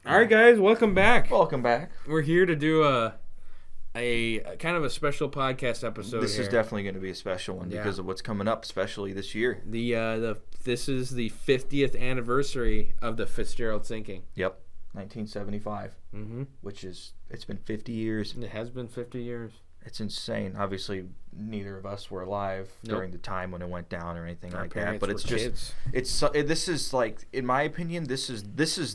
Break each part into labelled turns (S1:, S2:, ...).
S1: All right, guys, welcome back.
S2: Welcome back.
S1: We're here to do a kind of a special podcast episode.
S2: This is definitely going to be a special one because of what's coming up, especially this year.
S1: This is the 50th anniversary of the Fitzgerald sinking.
S2: Yep, 1975. Which is it's been 50 years.
S1: It has been 50 years.
S2: It's insane. Obviously, neither of us were alive during the time when it went down or anything like that. But it's just
S1: kids.
S2: This is like, in my opinion, this is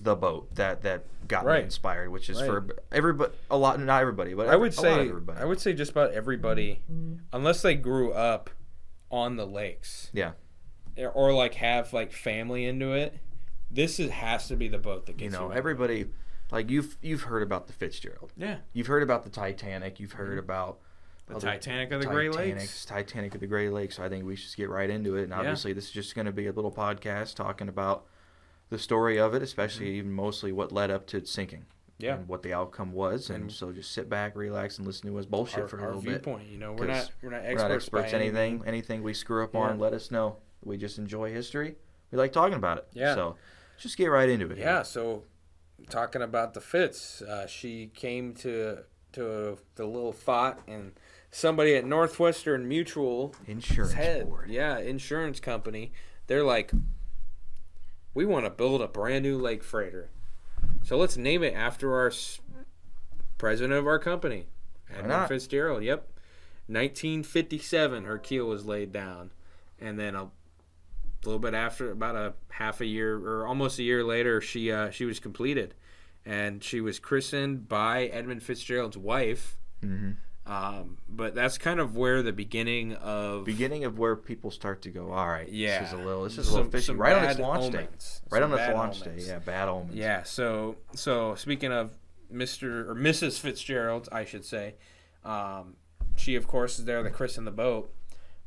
S2: the boat that got me inspired, which is for everybody. Not everybody, but
S1: I would
S2: everybody.
S1: I would say just about everybody, unless they grew up on the lakes.
S2: Yeah.
S1: Or like have like family into it. This has to be the boat that gets you.
S2: Everybody. Like you've heard about the Fitzgerald.
S1: Yeah.
S2: You've heard about the Titanic. You've heard about
S1: the Titanic of the Great Lakes.
S2: Titanic of the Great Lakes. So I think we should get right into it. And obviously this is just going to be a little podcast talking about the story of it, especially even mostly what led up to its sinking.
S1: Yeah.
S2: And what the outcome was. And so just sit back, relax, and listen to us bullshit for a little bit.
S1: Our viewpoint, we're not experts
S2: anything we screw up on, let us know. We just enjoy history. We like talking about it.
S1: Yeah.
S2: So just get right into it.
S1: Yeah, so talking about the Fitz, she came to the little thought, and somebody at Northwestern Mutual
S2: Insurance Board.
S1: Yeah, insurance company. They're like, we want to build a brand new lake freighter, so let's name it after our president of our company, Edmund Fitzgerald. Yep, 1957, her keel was laid down, and then a little bit after, about a half a year or almost a year later, she was completed, and she was christened by Edmund Fitzgerald's wife. But that's kind of where the beginning of
S2: where people start to go, all right, this is a little fishy.
S1: Right on
S2: its launch day. Right on its launch day. Yeah, bad omens.
S1: Yeah. So speaking of Mr. or Mrs. Fitzgerald, I should say, she of course is there to christen the boat.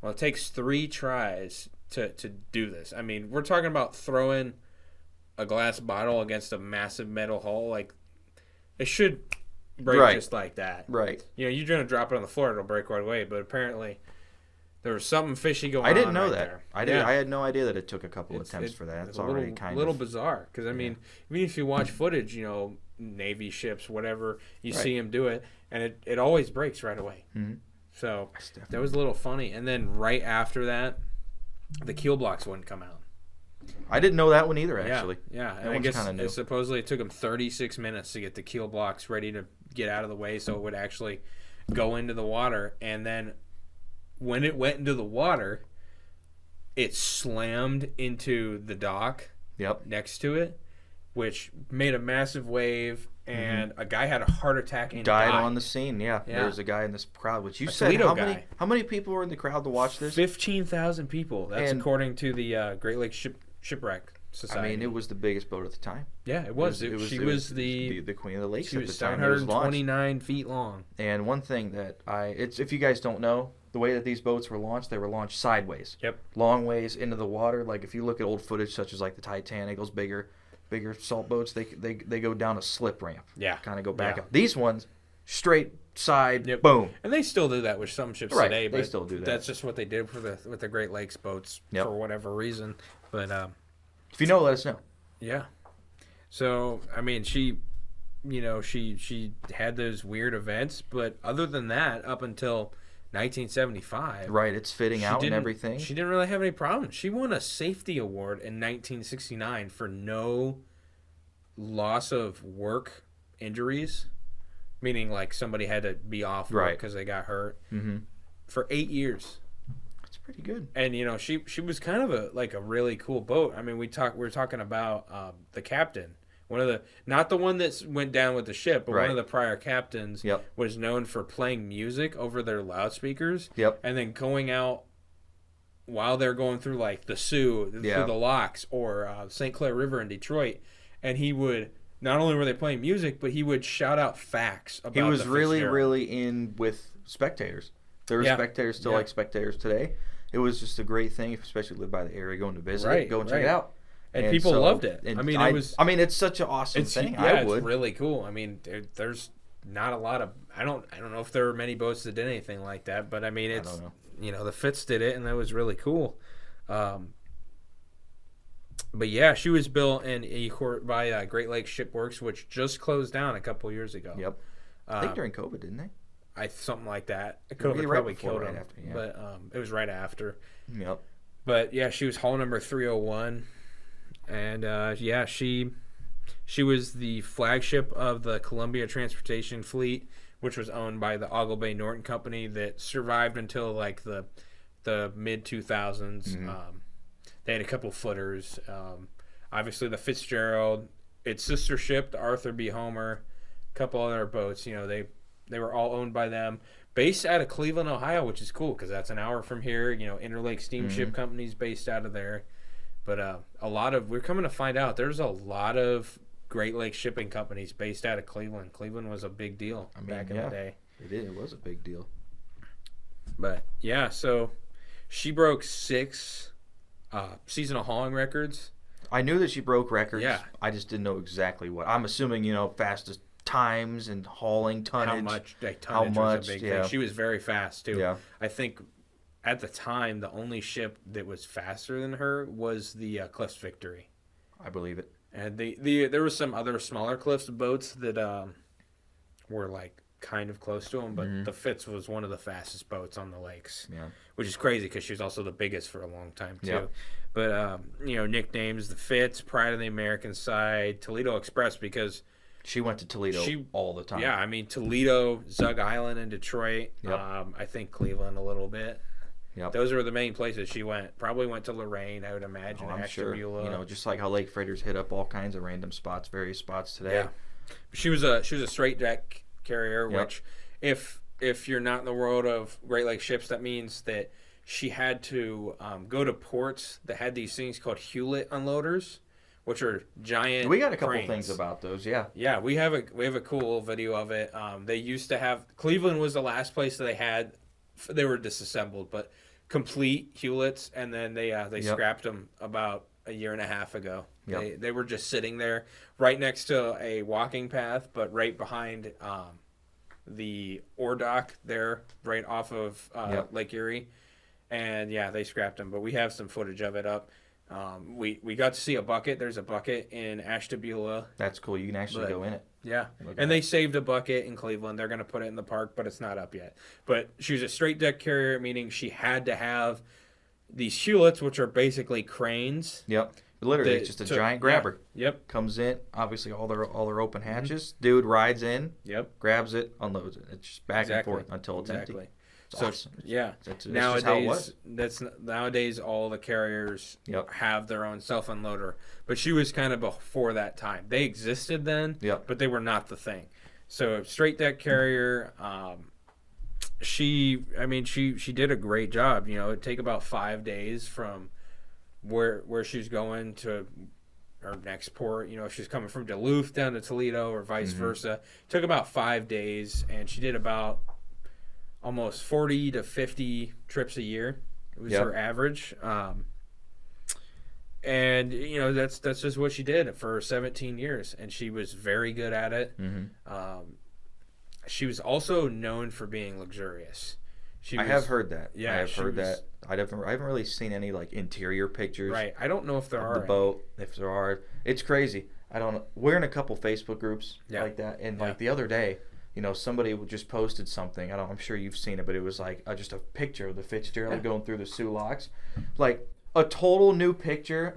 S1: Well, it takes 3 tries to do this. I mean, we're talking about throwing a glass bottle against a massive metal hull. Like, it should break just like that.
S2: Right.
S1: You're going to drop it on the floor, it'll break right away. But apparently, there was something fishy going on.
S2: I didn't know that.
S1: There.
S2: I had no idea that it took a couple attempts for that. It's already
S1: a little bizarre. Because, I mean, even if you watch footage, Navy ships, whatever, you see them do it, and it always breaks right away. So that was a little funny. And then right after that, the keel blocks wouldn't come out.
S2: I didn't know that one either, actually.
S1: Yeah. And I guess supposedly it took them 36 minutes to get the keel blocks ready to get out of the way so it would actually go into the water. And then when it went into the water, it slammed into the dock next to it, which made a massive wave. And a guy had a heart attack and died
S2: on the scene. Yeah. There was a guy in this crowd, which you said how many people were in the crowd to watch this?
S1: 15,000 people. That's according to the Great Lakes Shipwreck Society.
S2: I mean, it was the biggest boat at the time.
S1: Yeah, it was. She was the
S2: queen of the lakes
S1: at
S2: the
S1: time.
S2: She was
S1: 729 feet long.
S2: And one thing that if you guys don't know, the way that these boats were launched, they were launched sideways.
S1: Yep.
S2: Long ways into the water. Like if you look at old footage such as like the Titanic, those bigger salt boats, they go down a slip ramp.
S1: Yeah.
S2: Kind of go back up. These ones, straight side, boom.
S1: And they still do that with some ships today. But
S2: they still do that.
S1: That's just what they did with the Great Lakes boats for whatever reason. But
S2: if you know, let us know.
S1: Yeah. So I mean, she had those weird events, but other than that, up until 1975,
S2: it's fitting out and everything.
S1: She didn't really have any problems. She won a safety award in 1969 for no loss of work injuries, meaning like somebody had to be off work because they got hurt for 8 years.
S2: That's pretty good.
S1: And she was kind of a really cool boat. I mean, we were talking about the captain. One of the, not the one that went down with the ship, but one of the prior captains was known for playing music over their loudspeakers. And then going out while they're going through like the Sioux, through the locks, or St. Clair River in Detroit. And he would, not only were they playing music, but he would shout out facts about the
S2: He was really
S1: Fitzgerald.
S2: in with spectators. There were spectators still like spectators today. It was just a great thing, especially live by the area, going to visit it, go and check it out.
S1: And people loved it.
S2: I mean, it's such an awesome thing.
S1: Yeah, it's really cool. I mean, there's not a lot of. I don't know if there were many boats that did anything like that, but I mean, it's the Fitz did it, and that was really cool. But yeah, she was built by Great Lakes Shipworks, which just closed down a couple years ago.
S2: Yep. I think during COVID, didn't they?
S1: Something like that.
S2: COVID
S1: probably killed
S2: right
S1: him,
S2: after, yeah.
S1: but it was right after.
S2: Yep.
S1: But yeah, she was hull number 301, and yeah, she was the flagship of the Columbia Transportation Fleet, which was owned by the Oglebay Norton Company that survived until like the mid 2000s. They had a couple footers. Obviously, the Fitzgerald, its sister ship, the Arthur B. Homer, a couple other boats. You know, they were all owned by them. Based out of Cleveland, Ohio, which is cool because that's an hour from here. You know, Interlake Steamship Company's based out of there. But we're coming to find out there's a lot of Great Lakes shipping companies based out of Cleveland. Cleveland was a big deal back in the day.
S2: It was a big deal.
S1: But yeah, so she broke 6 seasonal hauling records.
S2: I knew that she broke records.
S1: Yeah.
S2: I just didn't know exactly what. I'm assuming, fastest times and hauling tonnage.
S1: How much was a big thing. She was very fast too.
S2: Yeah.
S1: I think at the time the only ship that was faster than her was the Cliffs Victory.
S2: I believe it.
S1: And there was some other smaller Cliffs boats that were like kind of close to them, but the Fitz was one of the fastest boats on the lakes.
S2: Yeah.
S1: Which is crazy because she was also the biggest for a long time too.
S2: Yeah.
S1: But nicknames: the Fitz, Pride of the American Side, Toledo Express, because
S2: she went to Toledo all the time.
S1: Yeah, I mean Toledo, Zug Island, and Detroit.
S2: Yep.
S1: I think Cleveland a little bit.
S2: Yep.
S1: Those were the main places she went. Probably went to Lorraine, I would imagine.
S2: I'm sure.
S1: Ashtabula.
S2: Just like how lake freighters hit up all kinds of random spots, various spots today.
S1: Yeah. She was a straight deck carrier,
S2: Yep.
S1: which if you're not in the world of Great Lakes ships, that means that she had to go to ports that had these things called Hewlett unloaders, which are giant.
S2: We got a couple
S1: cranes.
S2: things about those. Yeah.
S1: Yeah, we have a cool video of it. They used to have Cleveland was the last place that they had. They were disassembled, but complete Hewletts, and then they
S2: Yep.
S1: scrapped them about a year and a half ago.
S2: Yep.
S1: They were just sitting there right next to a walking path, but right behind the ore dock there, right off of
S2: Yep.
S1: Lake Erie. And yeah, they scrapped them, but we have some footage of it up. We got to see a bucket. There's a bucket in Ashtabula.
S2: That's cool. You can actually go in it.
S1: Yeah,
S2: Look at
S1: and they saved a bucket in Cleveland. They're going to put it in the park, but it's not up yet. But she was a straight deck carrier, meaning she had to have these Hewletts, which are basically cranes.
S2: Yep. Literally, it's just a giant grabber.
S1: Yeah. Yep.
S2: Comes in, obviously all their open hatches. Dude rides in.
S1: Yep.
S2: Grabs it, unloads it. It's just back and forth until it's empty. It's awesome.
S1: Yeah.
S2: That's
S1: nowadays,
S2: just how it was.
S1: Nowadays all the carriers
S2: Yep.
S1: have their own self unloader, but she was kind of before that time. They existed then,
S2: Yep.
S1: but they were not the thing. So straight deck carrier. She did a great job. It'd take about 5 days from where she's going to her next port. If she's coming from Duluth down to Toledo or vice versa. It took about 5 days, and she did about almost 40 to 50 trips a year. It was her average. And that's just what she did for 17 years, and she was very good at it. She was also known for being luxurious.
S2: I have heard that.
S1: Yeah,
S2: I have heard that. I haven't really seen any like interior pictures.
S1: Right. I don't know if there are
S2: the boat. If there are, it's crazy. I don't know. We're in a couple Facebook groups like that, and like the other day, somebody just posted something. I'm sure you've seen it, but it was like just a picture of the Fitzgerald going through the Sulaks, like a total new picture,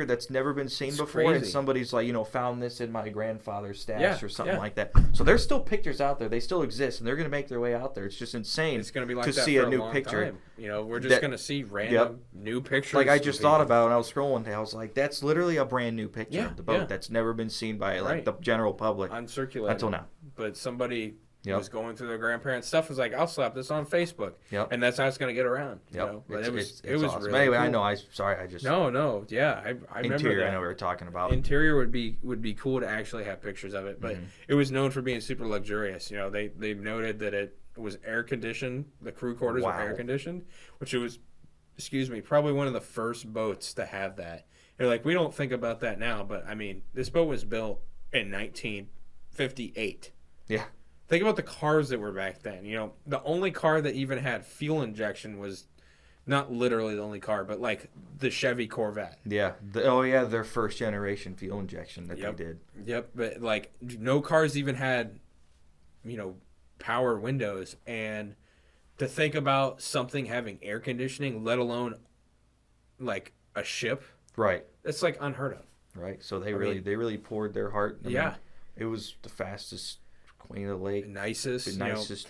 S2: that's never been seen before.
S1: Crazy.
S2: And somebody's like, found this in my grandfather's stash or something like that.
S1: Mm-hmm.
S2: So there's still pictures out there. They still exist, and they're gonna make their way out there. It's just insane.
S1: It's going to be like
S2: to
S1: that
S2: see
S1: for
S2: a new
S1: long
S2: picture.
S1: time. We're just going to see random new pictures.
S2: Like I just thought about it. And I was scrolling. And I was like, that's literally a brand new picture of the boat
S1: Yeah.
S2: that's never been seen by like the general public
S1: uncirculated
S2: until now.
S1: But somebody was going through their grandparents' stuff. Was like, I'll slap this on Facebook. And that's how it's going to get around. But it was
S2: awesome.
S1: really
S2: But anyway,
S1: cool.
S2: I know. I just
S1: no, yeah. I remember
S2: interior.
S1: that.
S2: I know we were talking about
S1: Interior would be cool to actually have pictures of it, but it was known for being super luxurious. They noted that it was air conditioned. The crew quarters were air conditioned, which it was, probably one of the first boats to have that. They're like, we don't think about that now, but I mean, this boat was built in 1958.
S2: Yeah.
S1: Think about the cars that were back then. The only car that even had fuel injection was not literally the only car, but like the Chevy Corvette.
S2: Yeah. Their first generation fuel injection that they did.
S1: Yep. But like no cars even had, power windows, and to think about something having air conditioning, let alone like a ship,
S2: right?
S1: It's like unheard of.
S2: Right. So they really poured their heart. I mean, it was the fastest Queen of the Lake,
S1: nicest,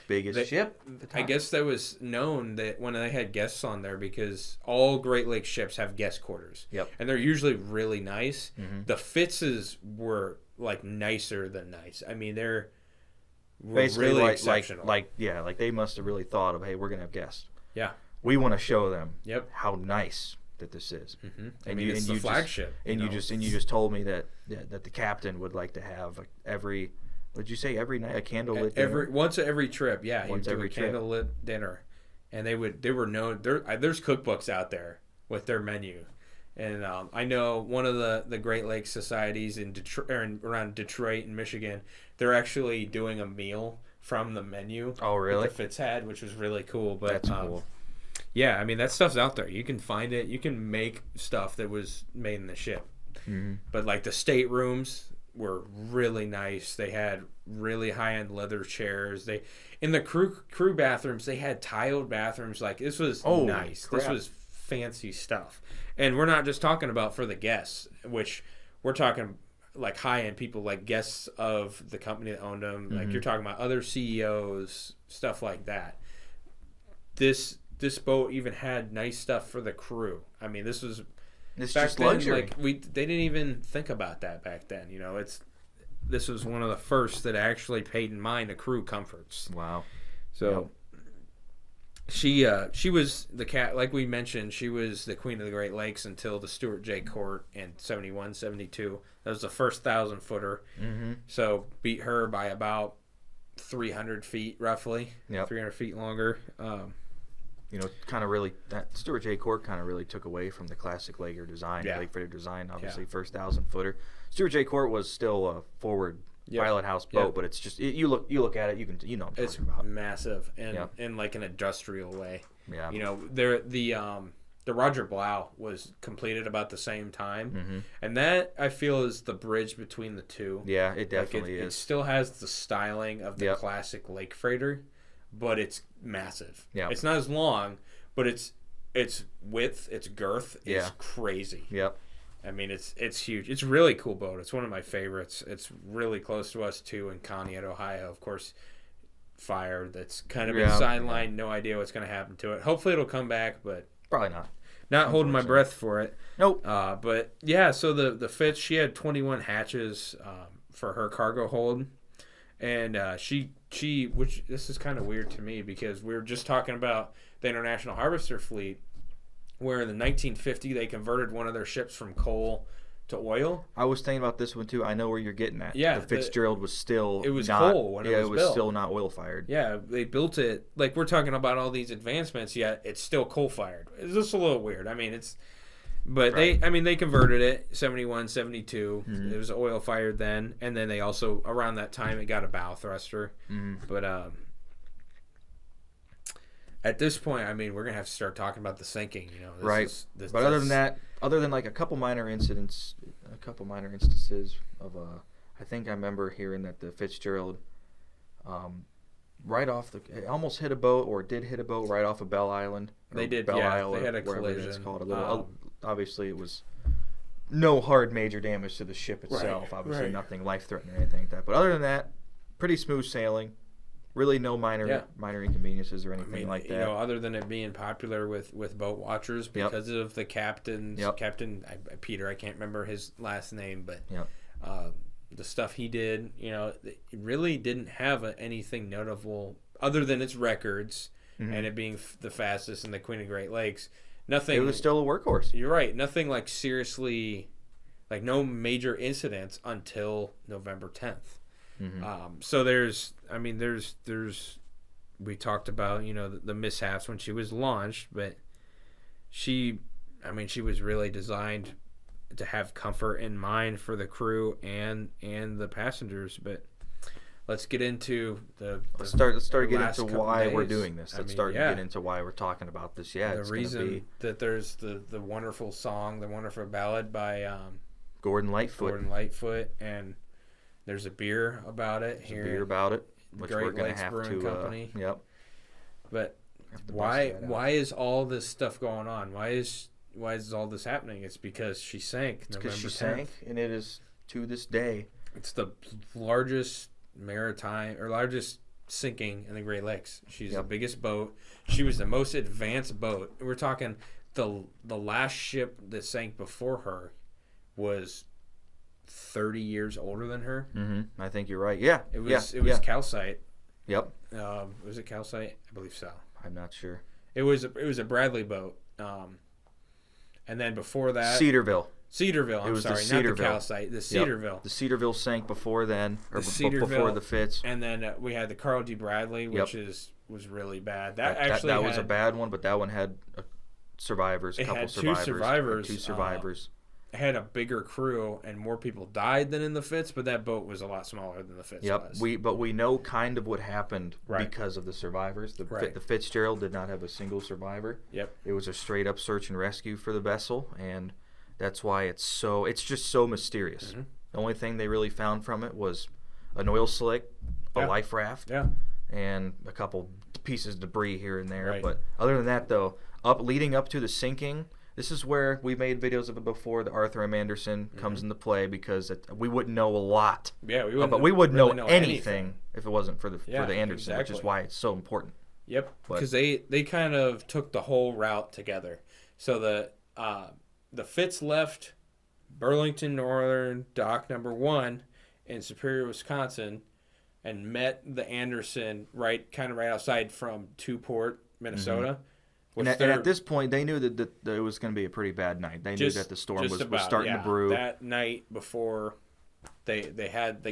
S2: biggest ship.
S1: I guess that was known that when they had guests on there, because all Great Lakes ships have guest quarters.
S2: Yep.
S1: And they're usually really nice.
S2: Mm-hmm.
S1: The Fitzes were like nicer than nice. I mean, they're
S2: basically
S1: really exceptional.
S2: Like they must have really thought of, hey, we're gonna have guests.
S1: Yeah.
S2: We want to show them.
S1: Yep.
S2: How nice that this is.
S1: Mm-hmm. It's the flagship.
S2: You just told me that the captain would like to have every. Would you say every night a candlelit dinner?
S1: Once every trip, yeah.
S2: Once
S1: he'd do
S2: every
S1: a candlelit dinner, and they were known. There's cookbooks out there with their menu, and I know one of the Great Lakes societies in Detroit, around Detroit and Michigan, they're actually doing a meal from the menu.
S2: Oh, really?
S1: That the Fitz had, which was really cool. But
S2: that's cool.
S1: Yeah, I mean that stuff's out there. You can find it. You can make stuff that was made in the ship.
S2: Mm-hmm.
S1: But like the staterooms were really nice. They had really high-end leather chairs. In the crew bathrooms, they had tiled bathrooms. Like this was nice.
S2: Crap.
S1: This was fancy stuff. And we're not just talking about for the guests, which we're talking like high-end people, like guests of the company that owned them.
S2: Mm-hmm.
S1: Like you're talking about other CEOs, stuff like that. This boat even had nice stuff for the crew. I mean, this was
S2: just luxury.
S1: Like they didn't even think about that back then. This was one of the first that actually paid in mind to crew comforts.
S2: Wow.
S1: So she was the cat, like we mentioned. She was the Queen of the Great Lakes until the Stuart J. Court in 71, 72. That was the first 1,000-footer.
S2: Mm-hmm.
S1: So beat her by about 300 feet, roughly.
S2: Yep.
S1: 300 feet longer.
S2: Kind of really, that Stuart J. Court kind of really took away from the classic Laker design, Lake Freighter design, obviously first 1,000-footer. Stuart J. Court was still a forward pilot house boat, but it's just, you look at it, what I'm talking about.
S1: It's massive and in like an industrial way.
S2: Yeah.
S1: The Roger Blau was completed about the same time,
S2: mm-hmm.
S1: and that I feel is the bridge between the two.
S2: Yeah, it definitely is.
S1: It still has the styling of the classic Lake Freighter, but it's massive.
S2: Yeah.
S1: It's not as long, but its width, its girth is crazy.
S2: Yep.
S1: I mean, it's huge. It's a really cool boat. It's one of my favorites. It's really close to us too in Conneaut, Ohio. Of course, fire that's kind of been sidelined. No idea what's going to happen to it. Hopefully, it'll come back, but
S2: probably not.
S1: Not holding my breath for it.
S2: Nope.
S1: But yeah, so the Fitz, she had 21 hatches for her cargo hold, and she which this is kind of weird to me because we were just talking about the International Harvester fleet, where in the 1950 they converted one of their ships from coal to oil.
S2: I was thinking about this one too. I know where you're getting at.
S1: Yeah,
S2: the Fitzgerald was still
S1: coal when it was built.
S2: Still not oil fired.
S1: Yeah, they built it like we're talking about all these advancements, yet it's still coal fired. It's just a little weird. I mean, they converted it 71, 72.
S2: Mm-hmm.
S1: It was oil fired then, and then they also around that time it got a bow thruster.
S2: Mm-hmm.
S1: But at this point, I mean, we're gonna have to start talking about the sinking.
S2: Other than like a couple minor instances of I think I remember hearing that the Fitzgerald almost hit a boat or did hit a boat right off of Belle Island.
S1: They did,
S2: Belle
S1: Isle,
S2: they
S1: had a
S2: wherever
S1: collision.
S2: It's called. Obviously, it was no hard major damage to the ship itself.
S1: Right,
S2: Obviously, nothing life-threatening or anything like that. But other than that, pretty smooth sailing. Really, no minor inconveniences or anything like that.
S1: Other than it being popular with boat watchers because of the captain's Captain Peter. I can't remember his last name, but the stuff he did, it really didn't have anything notable other than its records and it being the fastest in the Queen of Great Lakes. Nothing.
S2: It was still a workhorse.
S1: You're right. Nothing like seriously, like no major incidents until November 10th.
S2: Mm-hmm.
S1: So there's we talked about the mishaps when she was launched, but she was really designed to have comfort in mind for the crew and the passengers. But let's get into
S2: let's start getting into why
S1: days.
S2: we're doing this. Let's get into why we're talking about this. Yeah,
S1: the reason that there's the wonderful song, the wonderful ballad by
S2: Gordon Lightfoot,
S1: and there's a beer about it here.
S2: Beer about it, which
S1: Great
S2: we're going
S1: Lakes
S2: to have
S1: Brewing
S2: to.
S1: Company.
S2: Yep.
S1: But why is all this stuff going on? Why is all this happening? It's because she sank.
S2: It's because she sank, and it is to this day.
S1: It's the largest largest sinking in the Great Lakes. She's the biggest boat. She was the most advanced boat. We're talking the last ship that sank before her was 30 years older than her.
S2: Mm-hmm. I think you're right. Yeah.
S1: It was calcite.
S2: Yep.
S1: Was it calcite? I believe so.
S2: I'm not sure.
S1: It was a Bradley boat. And then before that,
S2: Cedarville.
S1: I'm sorry, not the calcite. The Cedarville.
S2: Yep. The Cedarville sank before then, or before the Fitz.
S1: And then we had the Carl D. Bradley, which was really bad. That
S2: was a bad one, but that one had survivors. A couple survivors. Two survivors.
S1: It had a bigger crew, and more people died than in the Fitz, but that boat was a lot smaller than the Fitz was.
S2: We know kind of what happened because of the survivors. The Fitzgerald did not have a single survivor.
S1: Yep.
S2: It was a straight up search and rescue for the vessel, and that's why it's just so mysterious. Mm-hmm. The only thing they really found from it was an oil slick, a life raft, and a couple pieces of debris here and there. Right. But other than that, though, leading up to the sinking, this is where we made videos of it before. The Arthur M. Anderson comes into play because we wouldn't know a lot.
S1: Yeah, we wouldn't.
S2: But we wouldn't know anything if it wasn't for the Anderson, which is why it's so important.
S1: Yep, because they kind of took the whole route together. So the Fitz left Burlington Northern Dock Number 1 in Superior, Wisconsin, and met the Anderson right outside from Tuport, Minnesota. Mm-hmm.
S2: And at this point, they knew that it was going to be a pretty bad night. They knew that the storm was starting to brew.
S1: That night before they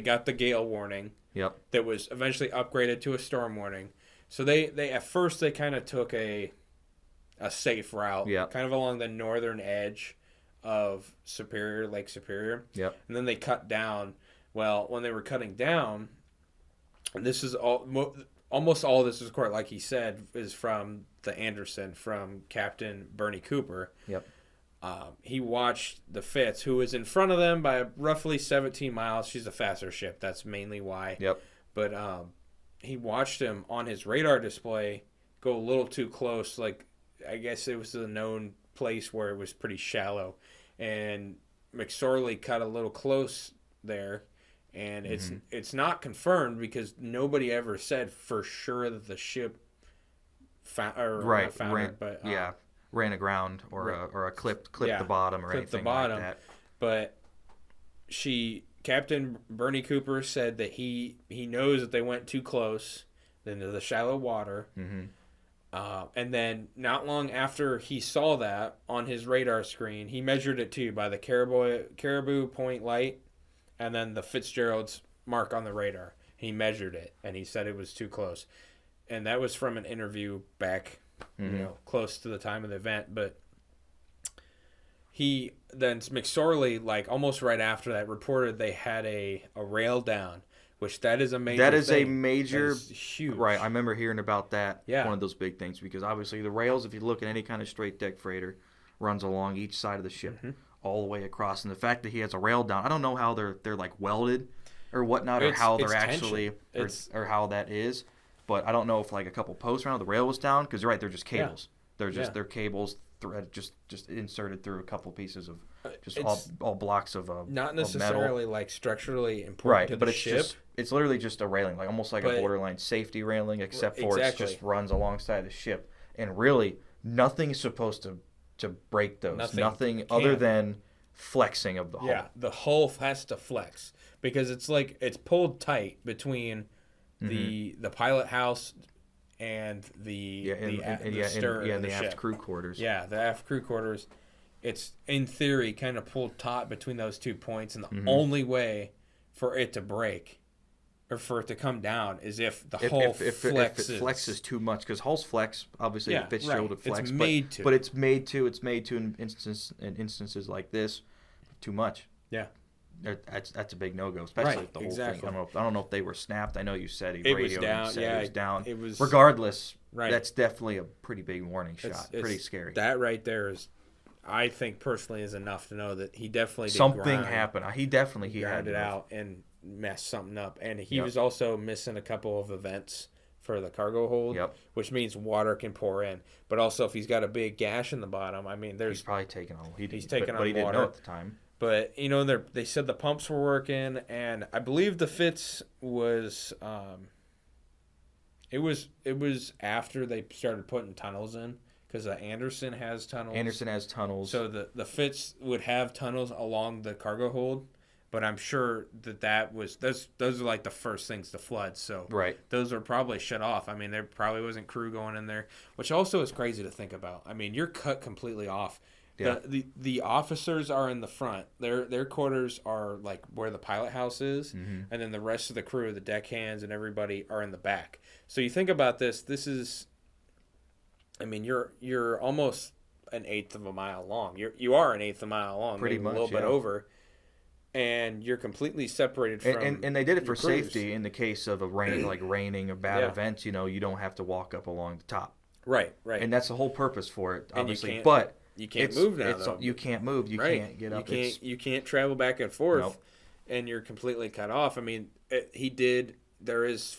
S1: got the gale warning.
S2: Yep.
S1: That was eventually upgraded to a storm warning. So they at first they kind of took a safe route, kind of along the northern edge of Lake Superior.
S2: Yep.
S1: And then they cut down. Well, when they were cutting down, and this is almost all of this is quite like he said is from the Anderson, from Captain Bernie Cooper.
S2: Yep.
S1: He watched the Fitz, who was in front of them by roughly 17 miles. She's a faster ship. That's mainly why.
S2: Yep.
S1: But he watched him on his radar display go a little too close. Like, I guess it was a known place where it was pretty shallow. And McSorley cut a little close there. And it's not confirmed because nobody ever said for sure that the ship
S2: ran aground or clipped the bottom or anything like that.
S1: But Captain Bernie Cooper said that he knows that they went too close into the shallow water.
S2: Mm-hmm.
S1: And then not long after he saw that on his radar screen, he measured it too by the Caribou Point light. And then the Fitzgerald's mark on the radar. He measured it, and he said it was too close. And that was from an interview back, close to the time of the event. But McSorley, like almost right after that, reported they had a rail down, which that is a major.
S2: That is
S1: thing.
S2: A major.
S1: That is huge.
S2: Right, I remember hearing about that.
S1: Yeah.
S2: One of those big things because obviously the rails, if you look at any kind of straight deck freighter, runs along each side of the ship. Mm-hmm. All the way across, and the fact that he has a rail down, I don't know how they're like welded or whatnot, or how they're actually or how that is, but I don't know if like a couple posts around the rail was down because you're right, they're just cables. They're cables thread just inserted through a couple pieces of all blocks of
S1: not necessarily
S2: metal.
S1: Like structurally important to the ship.
S2: It's literally just a railing, like almost like a borderline safety railing, except for it just runs alongside the ship, and really nothing is supposed to break those. Nothing other than flexing of the hull.
S1: Yeah, the hull has to flex because it's like it's pulled tight between the pilot house and the stern of the ship.
S2: Aft crew quarters.
S1: Yeah, the aft crew quarters. It's in theory kind of pulled taut between those 2 points, and the only way for it to break or for it to come down is if the hull flexes.
S2: If it flexes too much, because hulls flex, obviously the Fitzgerald would flex.
S1: It's made to.
S2: But it's made to in instances like this, too much.
S1: Yeah.
S2: that's a big no-go, especially if the whole thing. I don't know if they were snapped. I know you said
S1: it was down.
S2: It was down.
S1: It was.
S2: Regardless, that's definitely a pretty big warning shot. Pretty scary.
S1: That right there is, I think personally, is enough to know that he definitely did
S2: something happened. He
S1: ground it out and messed something up, and he was also missing a couple of events for the cargo hold, which means water can pour in. But also, if he's got a big gash in the bottom, I mean, he's
S2: probably taking on.
S1: He's taking on
S2: but he
S1: water
S2: didn't know at the time.
S1: But you know, they said the pumps were working, and I believe the Fitz was. It was after they started putting tunnels in, because the Anderson has tunnels. So the Fitz would have tunnels along the cargo hold, but I'm sure that was those are like the first things to flood. So those are probably shut off. I mean, there probably wasn't crew going in there, which also is crazy to think about. I mean, you're cut completely off. Yeah. The officers are in the front. Their quarters are like where the pilot house is, and then the rest of the crew, the deckhands and everybody, are in the back. So you think about this. This is, I mean, you're almost an eighth of a mile long. You are an eighth of a mile long,
S2: pretty much,
S1: a little bit over, and you're completely separated from.
S2: And they did it for safety in the case of raining or bad events. You know, you don't have to walk up along the top.
S1: Right.
S2: And that's the whole purpose for it, obviously.
S1: You can't move now, though.
S2: You can't move. You can't get up.
S1: You can't travel back and forth, and you're completely cut off. I mean, there is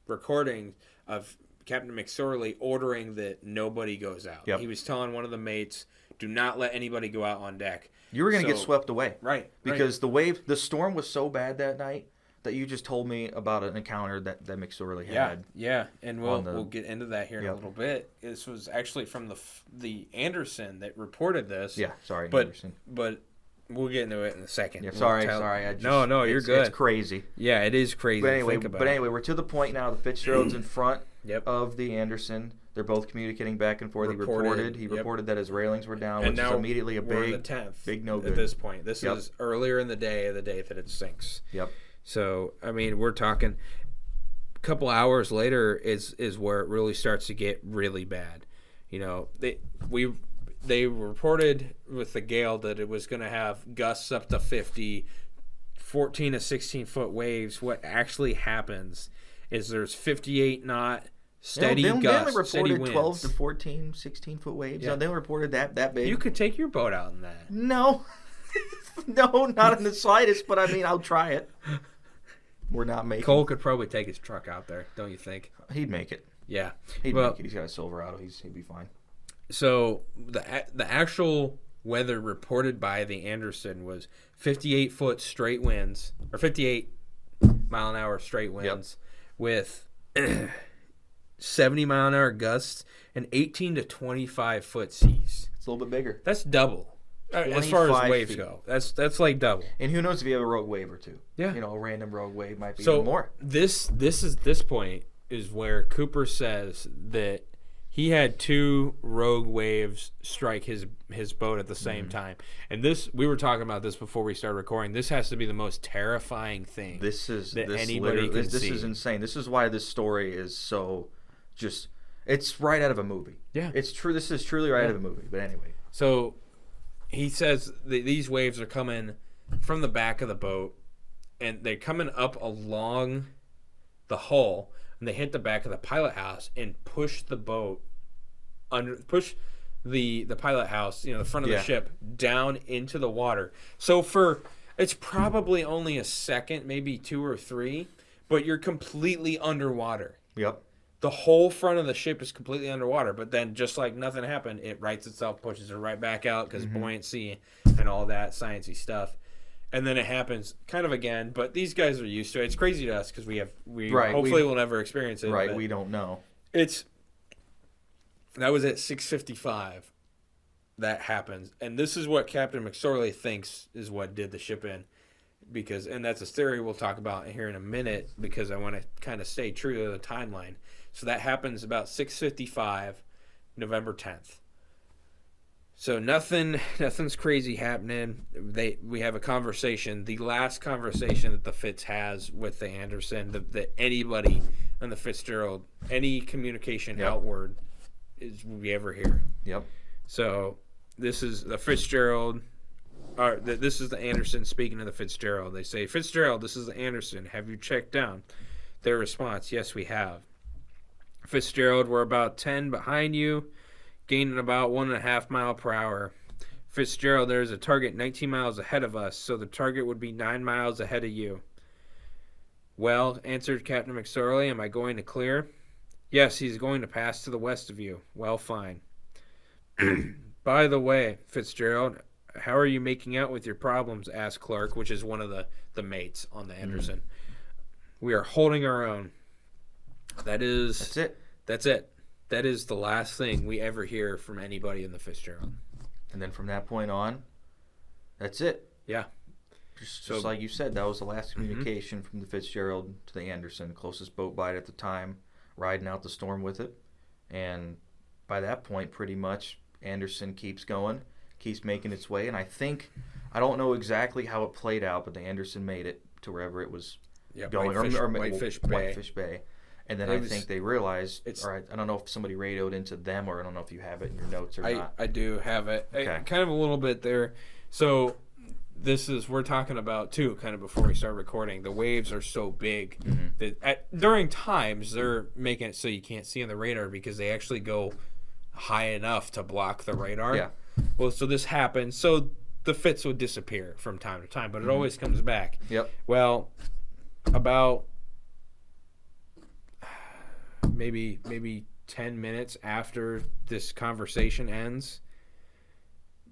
S1: recording of Captain McSorley ordering that nobody goes out.
S2: Yep.
S1: He was telling one of the mates, do not let anybody go out on deck.
S2: You were going to get swept away.
S1: Right.
S2: Because the storm was so bad that night that you just told me about an encounter that McSorley had.
S1: Yeah, and we'll get into that here in a little bit. This was actually from the Anderson that reported this.
S2: Yeah, sorry,
S1: Anderson. But we'll get into it in a second.
S2: Yeah, sorry.
S1: No, you're good.
S2: It's crazy.
S1: Yeah, it is crazy.
S2: But anyway, we're to the point now. The Fitzgerald's in front of the Anderson. They're both communicating back and forth. He reported that his railings were down, which is immediately
S1: we're the 10th
S2: big no good
S1: at this point. This is earlier in the day that it sinks.
S2: Yep.
S1: So, I mean, we're talking a couple hours later is where it really starts to get really bad. You know, they reported with the gale that it was going to have gusts up to 50, 14 to 16-foot waves. What actually happens is there's 58 knot steady gusts,
S2: they only reported
S1: steady winds.
S2: 12 to 14, 16-foot waves. Yeah. No, they reported that big.
S1: You could take your boat out in that.
S2: No. No, not in the slightest, but I mean, I'll try it. We're not making.
S1: Cole could probably take his truck out there, don't you think?
S2: He'd make it.
S1: Yeah,
S2: he'd make it. He's got a Silverado. He'd be fine.
S1: So the actual weather reported by the Anderson was 58-foot straight winds, or 58 mile an hour straight winds, with 70-mile-an-hour gusts and 18 to 25-foot seas.
S2: It's a little bit bigger.
S1: That's double. As far as waves go, that's like double.
S2: And who knows if you have a rogue wave or two?
S1: Yeah,
S2: you know, a random rogue wave might be even more.
S1: This point is where Cooper says that he had 2 rogue waves strike his boat at the same time. And we were talking about this before we started recording. This has to be the most terrifying thing. Anybody can see.
S2: This is insane. This is why this story is so it's right out of a movie.
S1: Yeah,
S2: it's true. This is truly right out of a movie. But anyway,
S1: so. He says that these waves are coming from the back of the boat, and they're coming up along the hull, and they hit the back of the pilot house and push the boat push the pilot house, you know, the front of the ship down into the water. So it's probably only a second, maybe 2 or 3, but you're completely underwater.
S2: Yep.
S1: The whole front of the ship is completely underwater, but then just like nothing happened, it rights itself, pushes it right back out because buoyancy and all that sciencey stuff. And then it happens kind of again, but these guys are used to it. It's crazy to us because hopefully we'll never experience it.
S2: Right, we don't know.
S1: That was at 6:55 that happens. And this is what Captain McSorley thinks is what did the ship in. And that's a theory we'll talk about here in a minute because I want to kind of stay true to the timeline. So that happens about 6:55, November 10th. So nothing's crazy happening. We have a conversation, the last conversation that the Fitz has with the Anderson, that anybody on the Fitzgerald, any communication outward is we ever hear.
S2: Yep.
S1: So this is the Fitzgerald this is the Anderson speaking to the Fitzgerald. They say, Fitzgerald, this is the Anderson. Have you checked down? Their response, yes, we have. Fitzgerald, we're about 10 behind you, gaining about 1.5 miles per hour. Fitzgerald, there is a target 19 miles ahead of us, so the target would be 9 miles ahead of you. Well, answered Captain McSorley, am I going to clear? Yes, he's going to pass to the west of you. Well, fine. By the way, Fitzgerald, how are you making out with your problems? Asked Clark, which is one of the mates on the Anderson. We are holding our own. That's it. That is the last thing we ever hear from anybody in the Fitzgerald.
S2: And then from that point on, that's it.
S1: Yeah.
S2: Just like you said, that was the last communication from the Fitzgerald to the Anderson, closest boat bite at the time, riding out the storm with it. And by that point, pretty much, Anderson keeps going, keeps making its way. And I don't know exactly how it played out, but the Anderson made it to wherever it was going.
S1: Whitefish
S2: Bay. And then I think they realized, I don't know if somebody radioed into them, or I don't know if you have it in your notes or not.
S1: I do have it. Okay. Kind of a little bit there. So we're talking about, too, kind of before we start recording, the waves are so big that during times they're making it so you can't see on the radar because they actually go high enough to block the radar.
S2: Yeah.
S1: Well, so this happens. So the Fitz would disappear from time to time, but it always comes back.
S2: Yep.
S1: Well, about maybe 10 minutes after this conversation ends,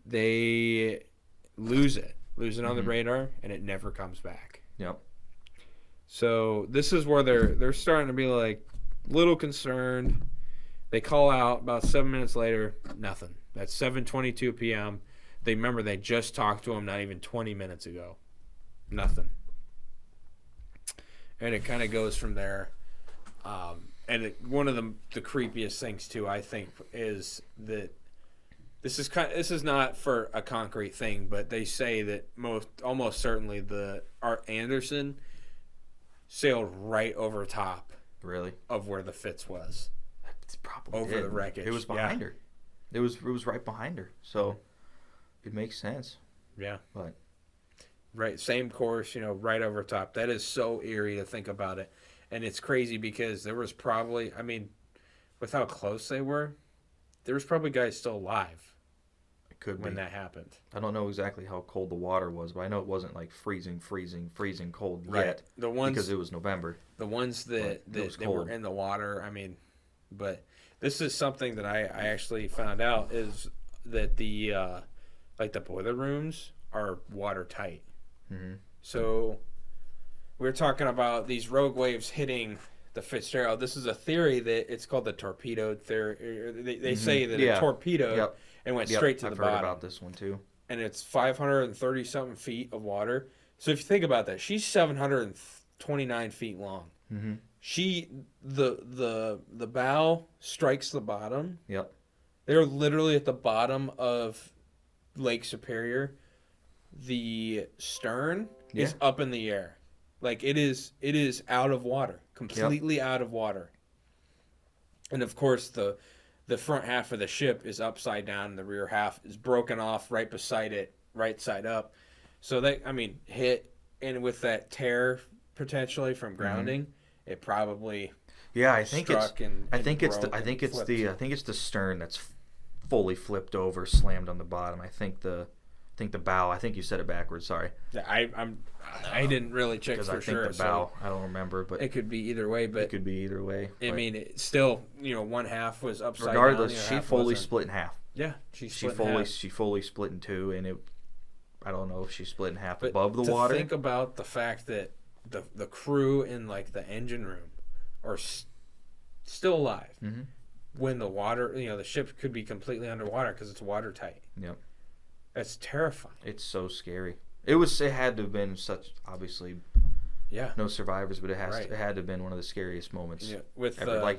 S1: they lose it on the radar, and it never comes back.
S2: Yep.
S1: So this is where they're starting to be like little concerned. They call out about 7 minutes later, nothing. That's 7:22 p.m. They remember they just talked to him not even 20 minutes ago. Nothing. And it kind of goes from there. One of the creepiest things too, I think, is that this is not for a concrete thing, but they say that almost certainly Art Anderson sailed right over top.
S2: Really?
S1: Of where the Fitz was.
S2: It's probably
S1: over the wreckage.
S2: It was behind her. It was right behind her. So it makes sense.
S1: Yeah.
S2: But
S1: right, same course, right over top. That is so eerie to think about it. And it's crazy because there was probably, with how close they were, there was probably guys still alive.
S2: It could
S1: when
S2: be.
S1: That happened.
S2: I don't know exactly how cold the water was, but I know it wasn't like freezing cold
S1: right.
S2: yet. Because it was November.
S1: The ones that were in the water, but this is something that I actually found out is that the boiler rooms are watertight. Mm-hmm. So we're talking about these rogue waves hitting the Fitzgerald. This is a theory that it's called the torpedo theory. They say that it torpedoed and went straight to the bottom.
S2: I've heard about this one too.
S1: And it's 530 something feet of water. So if you think about that, she's 729 feet long.
S2: Mm-hmm.
S1: The bow strikes the bottom.
S2: Yep.
S1: They're literally at the bottom of Lake Superior. The stern is up in the air. Like it is out of water, completely out of water. And of course the front half of the ship is upside down and the rear half is broken off right beside it, right side up. So they hit, and with that tear potentially from grounding, it probably
S2: I think it's the stern that's fully flipped over, slammed on the bottom. I think the bow. I think you said it backwards. Sorry.
S1: Yeah, I didn't really check for sure.
S2: Because I think the bow. I don't remember, but
S1: it could be either way. But
S2: it could be either way.
S1: It's still one half was upside down.
S2: Regardless, she fully split in half.
S1: Yeah, she
S2: fully split in two, and it. I don't know if she split in half above the water.
S1: Think about the fact that the crew in the engine room are still alive when the water. The ship could be completely underwater because it's watertight.
S2: Yep.
S1: That's terrifying.
S2: It's so scary. It had to have been such, obviously, no survivors, but it had to have been one of the scariest moments. Yeah, with ever.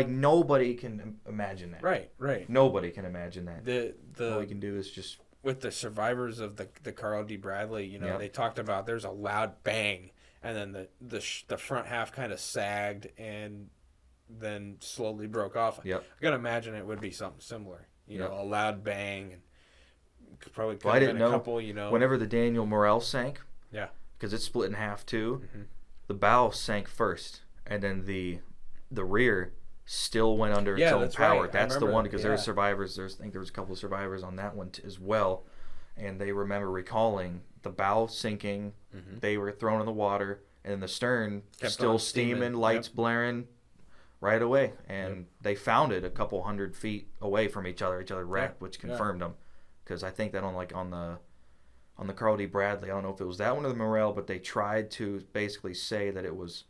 S2: Nobody can imagine that.
S1: Right.
S2: Nobody can imagine that. All we can do is just
S1: with the survivors of the Carl D. Bradley. They talked about there's a loud bang, and then the front half kind of sagged and then slowly broke off.
S2: Yep.
S1: I gotta imagine it would be something similar. A loud bang and probably could
S2: Well, I
S1: have
S2: didn't
S1: been a
S2: know.
S1: couple, you know.
S2: Whenever the Daniel Morel sank,
S1: Yeah.
S2: because it's split in half too,
S1: Mm-hmm.
S2: the bow sank first, and then the rear still went under its
S1: Yeah,
S2: own
S1: that's
S2: power.
S1: right. I
S2: That's the
S1: remember,
S2: one because there were
S1: yeah.
S2: survivors. I think there was a couple of survivors on that one as well, and they remember recalling the bow sinking.
S1: Mm-hmm.
S2: They were thrown in the water, and the stern
S1: Kept
S2: still
S1: on
S2: steaming,
S1: steaming.
S2: lights
S1: Yep.
S2: blaring right away, and
S1: Yep.
S2: they found it a couple 100 feet away from each other. Each other wrecked, which
S1: Yeah.
S2: confirmed them, because I think that on the Carl D. Bradley, I don't know if it was that one or the Morel, but they tried to basically say that it was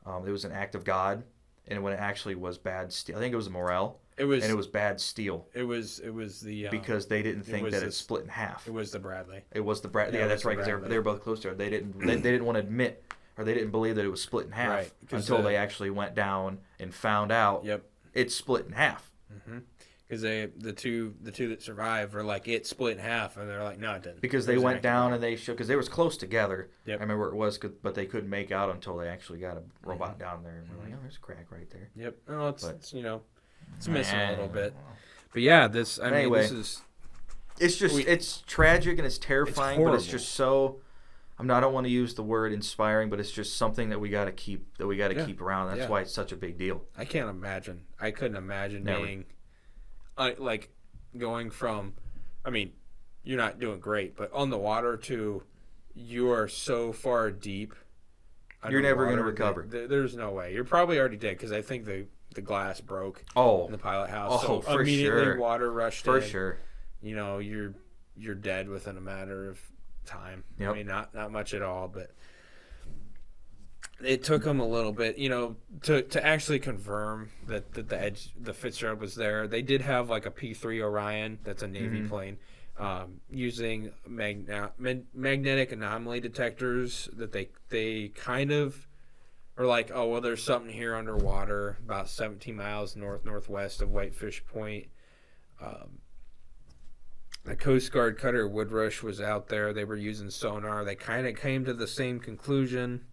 S2: an act of God, and when it actually was bad steel. I think it was the Morel,
S1: It was.
S2: and it was bad steel
S1: It was the.
S2: because they didn't think
S1: was
S2: that
S1: the-
S2: it split in half.
S1: It was the Bradley.
S2: It was the Bradley.
S1: Yeah,
S2: Yeah,
S1: it
S2: that's
S1: was
S2: right,
S1: the
S2: because
S1: Bradley.
S2: they were both close to it. They didn't want to admit, or they didn't believe that it was split in half
S1: Right, 'cause
S2: until they actually went down and found out
S1: Yep.
S2: it's split in half.
S1: Mm-hmm. Because the two that survived were like, it split in half, and they're like, no, it didn't.
S2: Because
S1: It
S2: they
S1: was an
S2: went
S1: act of
S2: down
S1: God.
S2: and they showed, because they was close together.
S1: Yep.
S2: I remember it was, but they couldn't make out until they actually got a robot
S1: Mm-hmm.
S2: down there, and we're like, oh, there's a crack right there.
S1: Yep. Oh, it's,
S2: But-
S1: it's it's missing a little bit.
S2: Well,
S1: But yeah, this
S2: Anyway.
S1: this is
S2: It's just it's tragic and it's terrifying, but it's
S1: horrible.
S2: just so. I don't want to use the word inspiring, but it's just something that we got to keep
S1: Yeah.
S2: keep around. That's
S1: Yeah.
S2: why it's such a big deal.
S1: I can't imagine. I couldn't imagine
S2: Never.
S1: being, like, going from, I mean, you're not doing great, but on the water to, you are so far deep.
S2: You're never gonna
S1: underwater
S2: recover.
S1: that there's no way. You're probably already dead because I think the glass broke
S2: Oh,
S1: in the pilot house.
S2: Oh,
S1: so
S2: for
S1: immediately
S2: sure.
S1: water rushed
S2: for
S1: in.
S2: sure.
S1: You're dead within a matter of time.
S2: Yep.
S1: I mean, not much at all, but it took them a little bit, to actually confirm that the Fitzgerald was there. They did have like a P-3 Orion, that's a Navy
S2: Mhm.
S1: plane, using magnetic anomaly detectors that they kind of are like, oh well, there's something here underwater, about 17 miles northwest of Whitefish Point. The Coast Guard cutter Woodrush was out there. They were using sonar. They kind of came to the same conclusion.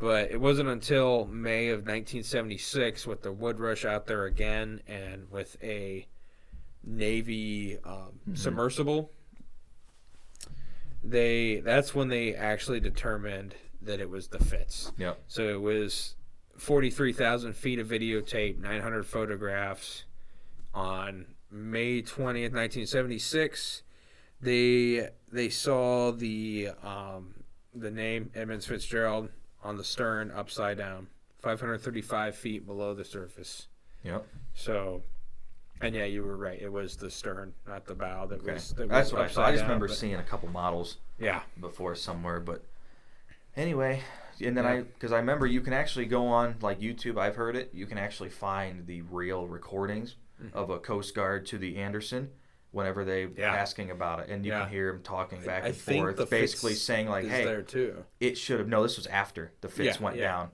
S1: But it wasn't until May of 1976 with the Woodrush out there again and with a Navy submersible, that's when they actually determined that it was the Fitz.
S2: Yep.
S1: So it was 43,000 feet of videotape, 900 photographs. On May 20th, 1976, they saw the name Edmund Fitzgerald on the stern upside down, 535 feet below the surface.
S2: Yep.
S1: So, and yeah, you were right. It was the stern, not the bow.
S2: Okay.
S1: Was
S2: That's what I saw. I just
S1: down,
S2: remember
S1: but-
S2: seeing a couple models
S1: Yeah.
S2: before somewhere, but anyway, and then
S1: Yeah.
S2: because I remember you can actually go on like YouTube. I've heard it. You can actually find the real recordings of a Coast Guard to the Anderson whenever they
S1: Yeah.
S2: asking about it, and you
S1: Yeah.
S2: can hear them talking back
S1: I
S2: and
S1: think
S2: forth,
S1: the
S2: basically
S1: Fitz
S2: saying like,
S1: is
S2: "Hey,
S1: there too.
S2: it should have." No, this was after the Fitz
S1: Yeah,
S2: went
S1: yeah.
S2: down,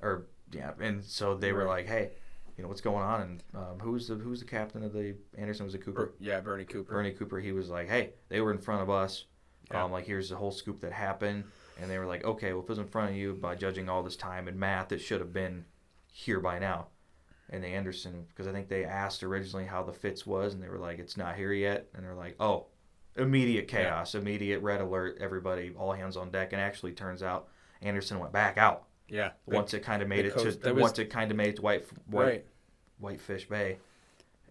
S2: or yeah, and so they were
S1: Right.
S2: like, "Hey, what's going on?" And who's the captain of the Anderson? Was it Cooper?
S1: Yeah, Bernie Cooper.
S2: Bernie Cooper. He was like, "Hey, they were in front of us.
S1: Yeah.
S2: Like here's the whole scoop that happened." And they were like, "Okay, well, if it was in front of you, by judging all this time and math, it should have been here by now." And the Anderson, because I think they asked originally how the Fitz was, and they were like, "It's not here yet." And they're like, "Oh, immediate chaos, immediate red alert, everybody, all hands on deck." And actually, turns out Anderson went back out
S1: Yeah.
S2: once it kind of made it
S1: coast-
S2: to
S1: that was-
S2: once it kind of made it to
S1: Right.
S2: Whitefish Bay.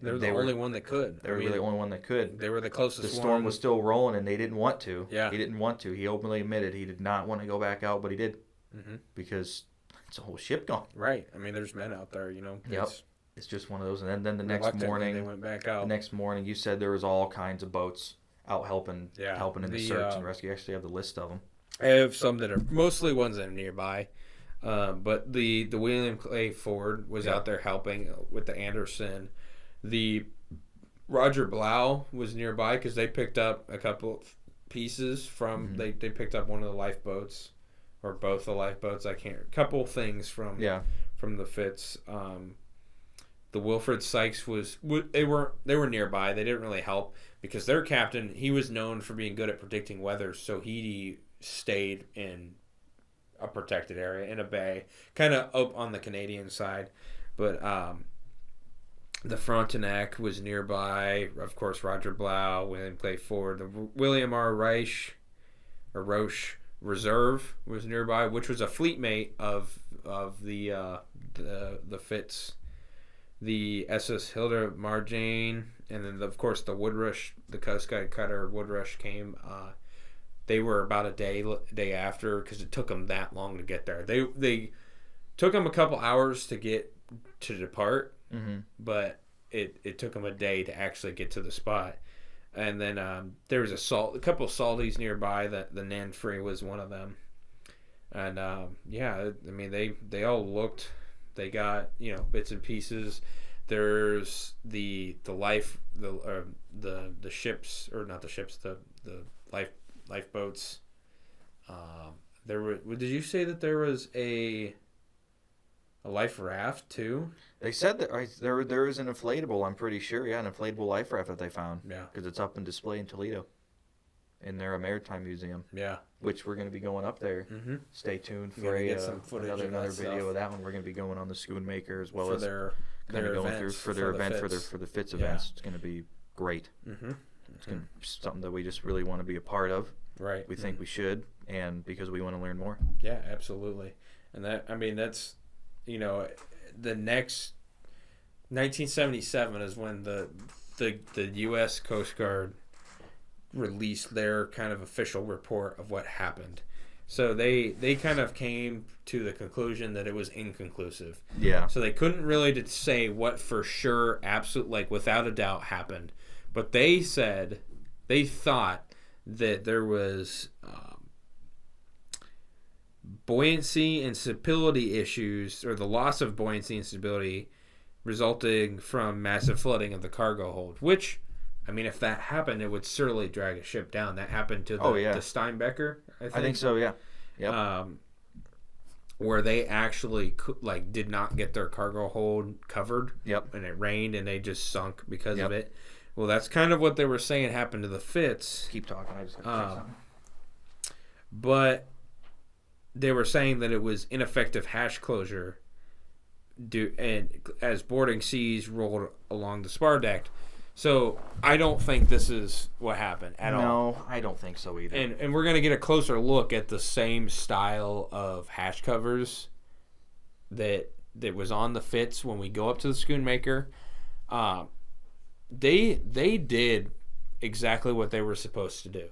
S1: They were the only one that could.
S2: They were the only one that could.
S1: They were the closest
S2: The storm
S1: one.
S2: was still rolling, and they didn't want to.
S1: Yeah.
S2: He didn't want to. He openly admitted he did not want to go back out, but he did
S1: Mhm.
S2: because it's a whole ship gone.
S1: Right. I mean, there's men out there,
S2: Yep.
S1: It's
S2: It's just one of those. And then the next
S1: reluctant, and
S2: morning,
S1: they went back out.
S2: you said there was all kinds of boats out helping in the
S1: The,
S2: search and rescue. You actually have the list of them.
S1: I have some that are mostly ones that are nearby, but the William Clay Ford was
S2: Yeah.
S1: out there helping with the Anderson. The Roger Blau was nearby because they picked up a couple of pieces from
S2: Mhm.
S1: they picked up one of the lifeboats or both the lifeboats. I can't couple things from the Fitz. The Wilfred Sykes they were nearby. They didn't really help because their captain, he was known for being good at predicting weather, so he stayed in a protected area in a bay, kind of up on the Canadian side. But The Frontenac was nearby. Of course, Roger Blau, William Clay Ford. The William R. Roche Reserve was nearby, which was a fleet mate of the Fitz. The SS Hilda Marjane, and then of course the Woodrush, the Coast Guard cutter Woodrush came. They were about a day after, because it took them that long to get there. They took them a couple hours to depart, but it took them a day to actually get to the spot. And then there was a couple of salties nearby. That the Nanfree was one of them. And I mean they all looked. They got bits and pieces. There's the ships, or not the ships, the lifeboats. Did you say that there was a life raft too?
S2: They said that there is an inflatable. I'm pretty sure, an inflatable life raft that they found.
S1: Yeah,
S2: because it's up in display in Toledo, in their maritime museum.
S1: Yeah,
S2: which we're going to be going up there.
S1: Mm-hmm.
S2: Stay tuned for another video of that one. We're going to be going on the Schoonmaker as well, as
S1: their events
S2: for the Fitz events. It's going to be great.
S1: Mm-hmm.
S2: It's going to be something that we just really want to be a part of.
S1: Right.
S2: We think we should, and because we want to learn more.
S1: Yeah, absolutely. And that's the next 1977 is when the U.S. Coast Guard released their kind of official report of what happened. So they kind of came to the conclusion that it was inconclusive.
S2: Yeah.
S1: So they couldn't really say what for sure, without a doubt happened. But they said they thought that there was buoyancy and stability issues, or the loss of buoyancy and stability resulting from massive flooding of the cargo hold, which, I mean, if that happened, it would certainly drag a ship down. That happened to the Steinbecker, I think
S2: so, yeah. Yep.
S1: Where they actually did not get their cargo hold covered.
S2: Yep.
S1: And it rained and they just sunk because of it. Well, that's kind of what they were saying happened to the Fitz.
S2: Keep talking. I just have to say something.
S1: But they were saying that it was ineffective hatch closure and as boarding seas rolled along the spar deck. So I don't think this is what happened at all.
S2: No, I don't think so either.
S1: And we're going to get a closer look at the same style of hatch covers that was on the Fitz when we go up to the Schoonmaker. They did exactly what they were supposed to do.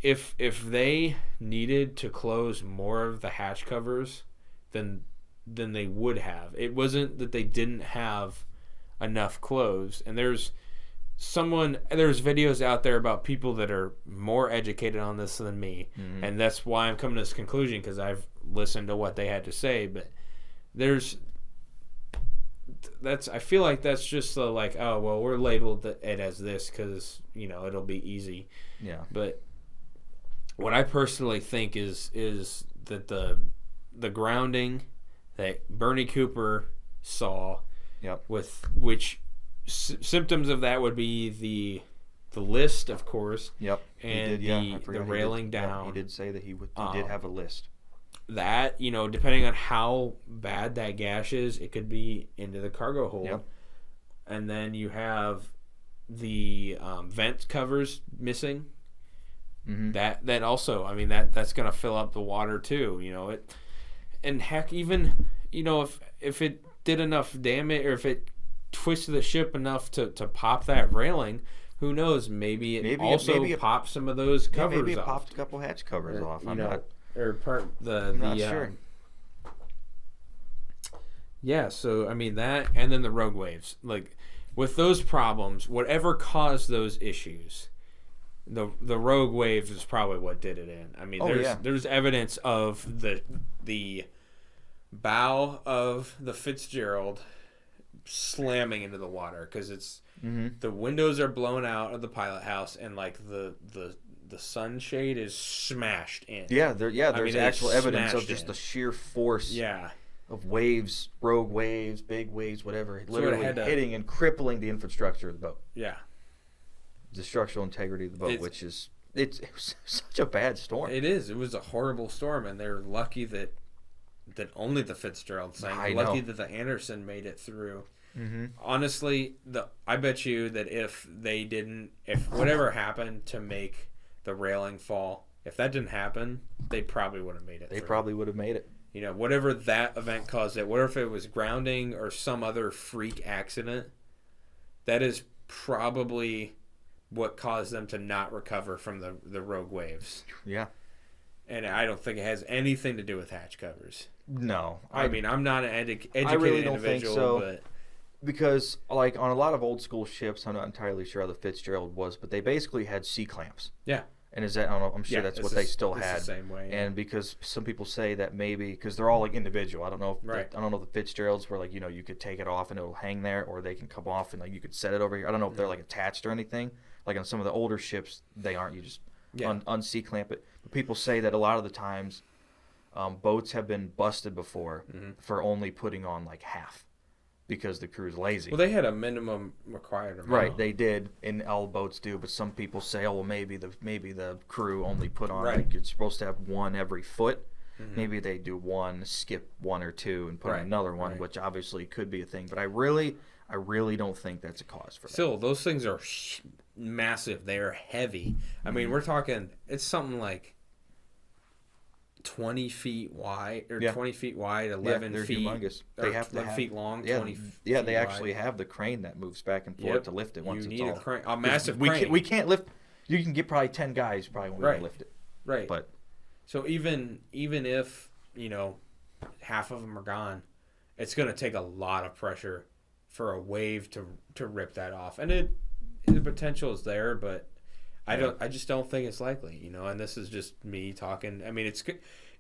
S1: If they needed to close more of the hatch covers, then they would have. It wasn't that they didn't have enough closed. And there's videos out there about people that are more educated on this than me, and that's why I'm coming to this conclusion, because I've listened to what they had to say. But I feel like that's just we're labeled it as this because it'll be easy.
S2: Yeah.
S1: But what I personally think is that the grounding that Bernie Cooper saw, with which symptoms of that would be the list, of course.
S2: Yep.
S1: And the railing down.
S2: He did say that he did have a list.
S1: That, depending on how bad that gash is, it could be into the cargo hold.
S2: Yep.
S1: And then you have the vent covers missing.
S2: Mm-hmm.
S1: That also, I mean, that's going to fill up the water too. And heck, even if it did enough damage, or if it twisted the ship enough to pop that railing, who knows? Maybe it popped some of those covers off.
S2: Maybe it popped a couple hatch covers off. I'm not
S1: sure. Yeah, so I mean that, and then the rogue waves. With those problems, whatever caused those issues, the rogue waves is probably what did it in. I mean, there's evidence of the bow of the Fitzgerald slamming into the water, because it's the windows are blown out of the pilot house, and the sunshade is smashed in.
S2: Yeah, there's actual evidence of just the sheer force of waves, rogue waves, big waves, whatever, literally hitting and crippling the infrastructure of the boat.
S1: Yeah.
S2: The structural integrity of the boat, which is it was such a bad storm.
S1: It is. It was a horrible storm, and they're lucky that only the Fitzgerald sank. Lucky that the Anderson made it through. Honestly, I bet you that if whatever happened to make the railing fall, if that didn't happen, they probably would have made it.
S2: They probably would have made it.
S1: You know, whatever that event caused it, whatever if it was grounding or some other freak accident, that is probably what caused them to not recover from the rogue waves.
S2: Yeah.
S1: And I don't think it has anything to do with hatch covers.
S2: No.
S1: I mean, I'm not an educated
S2: I really don't
S1: individual,
S2: think so.
S1: but
S2: because, like, on a lot of old school ships, I'm not entirely sure how the Fitzgerald was, but they basically had C-clamps.
S1: Yeah.
S2: And is that, I don't know, I'm sure that's what they still had.
S1: The same way. Yeah.
S2: And because some people say that maybe, because they're all, like, individual. I don't know if
S1: right.
S2: I don't know if the Fitzgeralds were, like, you know, you could take it off and it'll hang there, or they can come off and, like, you could set it over here. I don't know if they're, like, attached or anything. Like, on some of the older ships, they aren't. You just un-C-clamp it. But people say that a lot of the times boats have been busted before for only putting on, like, half. Because the crew's lazy.
S1: Well, they had a minimum required amount.
S2: Right, they did, and all boats do. But some people say, oh, well, maybe the crew only put on like it's supposed to have one every foot. Maybe they do one, skip one or two, and put on another one, which obviously could be a thing. But I really don't think that's a cause for that.
S1: Still, those things are massive. They are heavy. I mean, we're talking. It's something like 20 feet wide, or 20 feet wide, 11
S2: they're
S1: feet.
S2: Humongous. They have to
S1: 11 feet long,
S2: yeah,
S1: 20 feet
S2: they actually have the crane that moves back and forth to lift it once
S1: you
S2: it's
S1: need
S2: all.
S1: a crane, a massive crane.
S2: We can't lift. You can get probably 10 guys probably won't be able to lift it.
S1: Right.
S2: But
S1: so even if, you know, half of them are gone, it's going to take a lot of pressure for a wave to rip that off. And the potential is there, but I just don't think it's likely, you know, and this is just me talking. I mean,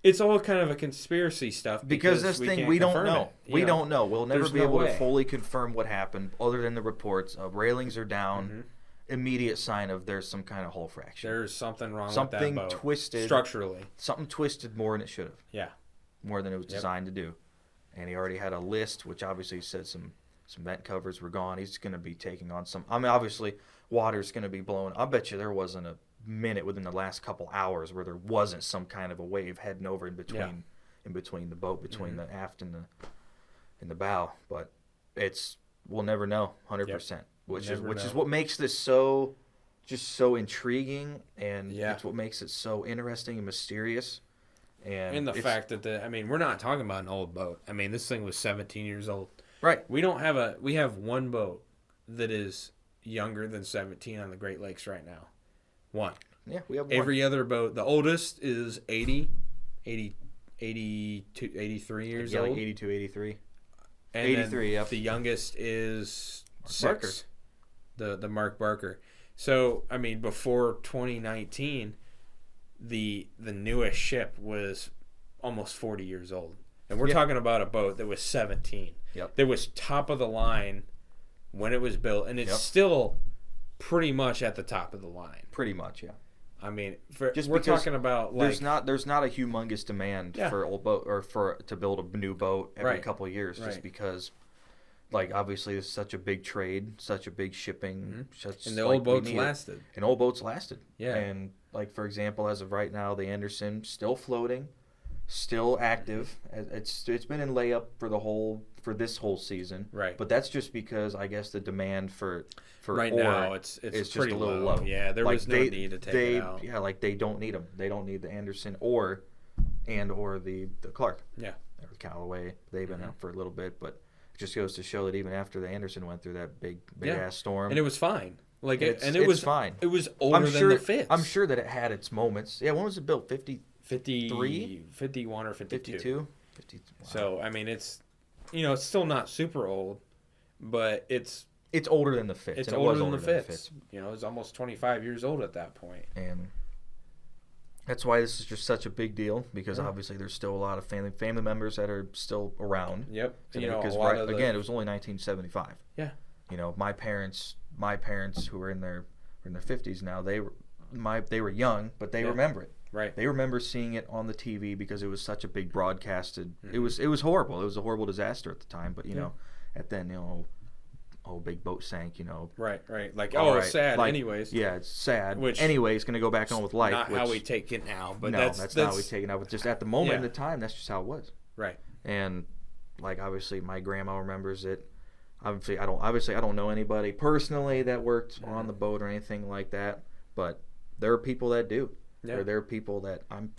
S1: it's all kind of a conspiracy stuff
S2: because this thing we don't know. We don't know. We'll never be able to fully confirm what happened other than the reports of railings are down. Immediate sign of there's some kind of hull fracture.
S1: There's something wrong with that boat.
S2: Something twisted
S1: structurally.
S2: Something twisted more than it should have.
S1: Yeah.
S2: More than it was designed to do. And he already had a list, which obviously said some vent covers were gone. He's going to be taking on some. I mean, obviously, water's going to be blowing. I bet you there wasn't a minute within the last couple hours where there wasn't some kind of a wave heading over in between the boat, between the aft and the bow. But we'll never know 100%. Which is what makes this so intriguing, and it's what makes it so interesting and mysterious. And
S1: the fact that we're not talking about an old boat. I mean, this thing was 17 years old.
S2: Right.
S1: We have one boat that is younger than 17 on the Great Lakes right now. One.
S2: Yeah, we have one.
S1: Every other boat, the oldest is 82, 83 years old.
S2: Like 82, 83.
S1: And
S2: 83, yep.
S1: The youngest is
S2: Mark
S1: 6. The Mark Barker. So, I mean, before 2019, the newest ship was almost 40 years old. And we're talking about a boat that was 17.
S2: Yep.
S1: That was top of the line when it was built, and it's still pretty much at the top of the line.
S2: Pretty much, yeah.
S1: I mean, we're talking about like
S2: there's not a humongous demand for old boat or to build a new boat every couple of years, just because, like, obviously it's such a big trade, such a big shipping,
S1: and the old boats lasted.
S2: And old boats lasted.
S1: Yeah.
S2: And like, for example, as of right now, the Anderson still floating, still active. It's been in layup for this whole season.
S1: Right.
S2: But that's just because I guess the demand for
S1: right
S2: ore
S1: now it's
S2: just
S1: pretty
S2: a little low.
S1: Yeah, there was no need to take it out.
S2: Yeah, like they don't need them. They don't need the Anderson or the Clark.
S1: Yeah.
S2: Or the Callaway. They've been out for a little bit, but it just goes to show that even after the Anderson went through that big ass storm,
S1: and it was fine. Like it was
S2: fine.
S1: It was older than the Fitz.
S2: I'm sure that it had its moments. Yeah, when was it built?
S1: 53, 51 or 52.
S2: 52. Wow.
S1: So I mean, it's it's still not super old, but it's
S2: older than the Fitz.
S1: It's older than the Fitz. You know, it's almost 25 years old at that point.
S2: And that's why this is just such a big deal, because obviously there's still a lot of family members that are still around.
S1: Yep.
S2: Because it was only 1975.
S1: Yeah.
S2: You know, my parents who are in their 50s now, they were young, but they remember it.
S1: Right.
S2: They remember seeing it on the TV because it was such a big broadcasted. It was horrible. It was a horrible disaster at the time, but at then big boat sank,
S1: Right. Like, sad
S2: like,
S1: anyways.
S2: Yeah, it's sad.
S1: Which
S2: anyways, going to go back on with life.
S1: Not how we take it now, but
S2: that's not how we take it now. But just at the moment in the time, that's just how it was.
S1: Right.
S2: And like, obviously my grandma remembers it. Obviously, I don't know anybody personally that worked on the boat or anything like that, but there are people that do. Yeah. Or there are people that I'm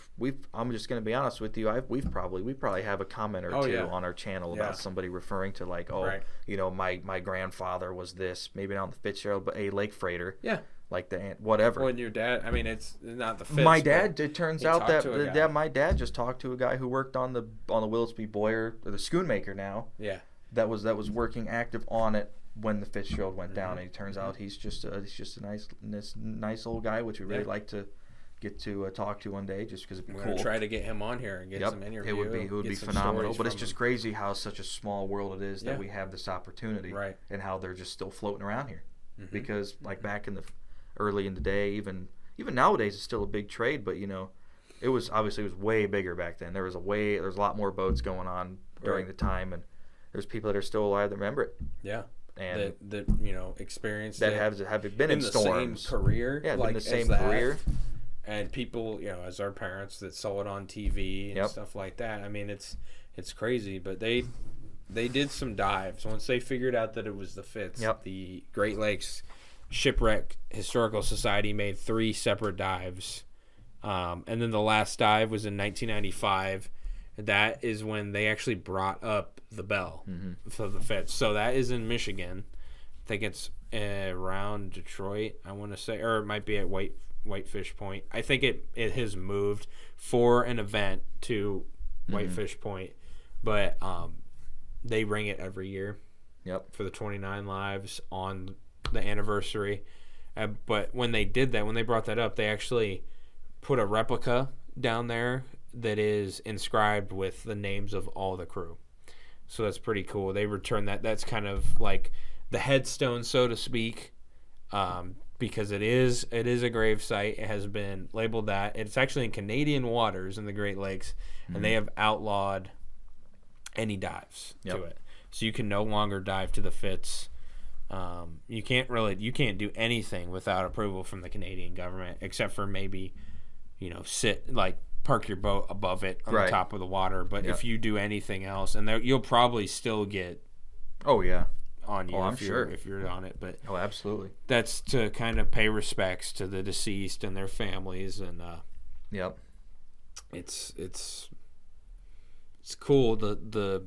S2: just going to be honest with you. We probably have a comment or two on our channel about somebody referring to like, my grandfather was this, maybe not the Fitzgerald, but a lake freighter. Yeah. Like whatever.
S1: Well, and your dad, I mean, it's not the Fitz.
S2: My dad, it turns out that my dad just talked to a guy who worked on the Willisby Boyer, or the Schoonmaker now. Yeah. That was working active on it when the Fitzgerald went down, and it turns out he's just a nice old guy, which we really like to get to talk to one day, just because it'd be cool.
S1: Try to get him on here and get some interview.
S2: It would be phenomenal. But it's just crazy how such a small world it is that we have this opportunity, and how they're just still floating around here. Mm-hmm. Because like back in the early in the day, even nowadays, it's still a big trade. But it was way bigger back then. There was a lot more boats going on during the time, and there's people that are still alive that remember it. Yeah. And
S1: that experienced
S2: that have been in storms.
S1: Same career.
S2: Yeah, like, been the same career.
S1: And people, as our parents that saw it on TV and stuff like that. I mean, it's crazy, but they did some dives once they figured out that it was the Fitz. Yep. The Great Lakes Shipwreck Historical Society made 3 separate dives, and then the last dive was in 1995. That is when they actually brought up the bell for the Fitz. So that is in Michigan. I think it's around Detroit, I want to say, or it might be at Whitefish Point. I think it has moved for an event to Whitefish Point, but they ring it every year. Yep. For the 29 lives on the anniversary. But when they did that, when they brought that up, they actually put a replica down there that is inscribed with the names of all the crew. So that's pretty cool. They return that. That's kind of like the headstone, so to speak, because it is a grave site. It has been labeled that. It's actually in Canadian waters in the Great Lakes, and they have outlawed any dives to it. So you can no longer dive to the Fitz. You can't do anything without approval from the Canadian government, except for maybe, park your boat above it on the top of the water. But if you do anything else, and you'll probably still get on you if you're on it. But
S2: absolutely,
S1: that's to kind of pay respects to the deceased and their families, and it's cool the